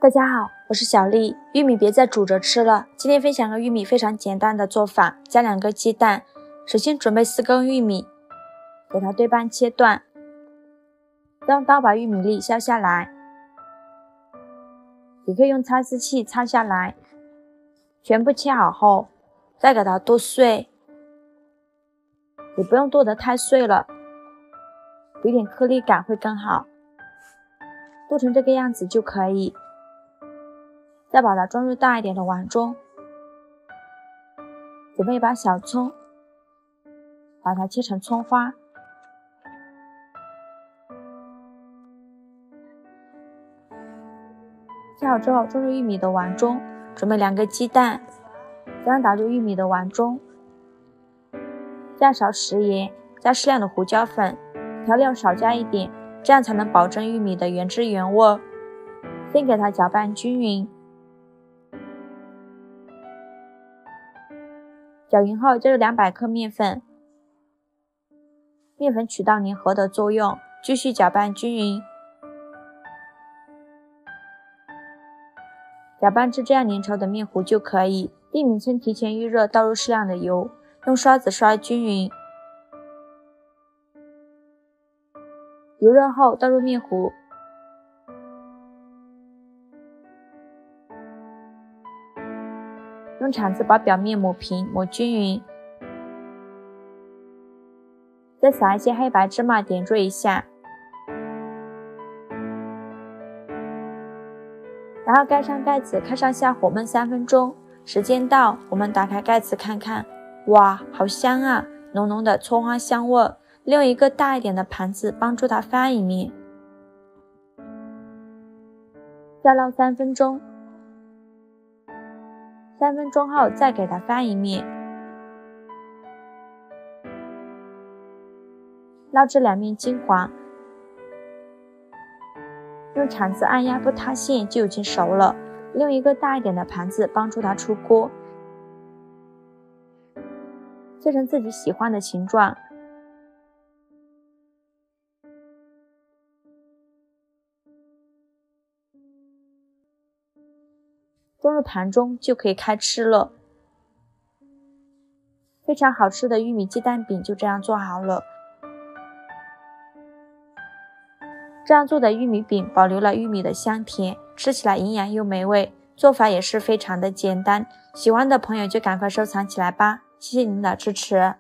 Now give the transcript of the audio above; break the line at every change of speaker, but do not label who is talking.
大家好，我是小丽。玉米别再煮着吃了，今天分享个玉米非常简单的做法，加2个鸡蛋。首先准备4根玉米，给它对半切断，再用刀把玉米粒削下来，也可以用擦丝器擦下来。全部切好后，再给它剁碎，也不用剁得太碎了，有点颗粒感会更好，剁成这个样子就可以。再把它装入大一点的碗中，准备一把小葱，把它切成葱花。切好之后装入玉米的碗中，准备2个鸡蛋，将打入玉米的碗中，加勺食盐，加适量的胡椒粉，调料少加一点，这样才能保证玉米的原汁原味。先给它搅拌均匀。搅匀后加入200克面粉，面粉起到粘合的作用，继续搅拌均匀。搅拌至这样粘稠的面糊就可以。避免趁提前预热，倒入适量的油，用刷子刷均匀。油热后倒入面糊，用铲子把表面抹平，抹均匀，再撒一些黑白芝麻点缀一下，然后盖上盖子，开上下火焖3分钟。时间到，我们打开盖子看看，哇，好香啊，浓浓的葱花香味。利用一个大一点的盘子帮助它翻一面，再烙3分钟。3分钟后再给它翻一面，烙至2面金黄，用铲子按压不塌陷就已经熟了。利用一个大一点的盘子帮助它出锅，切成自己喜欢的形状，装入盘中就可以开吃了。非常好吃的玉米鸡蛋饼就这样做好了。这样做的玉米饼保留了玉米的香甜，吃起来营养又美味，做法也是非常的简单。喜欢的朋友就赶快收藏起来吧，谢谢您的支持。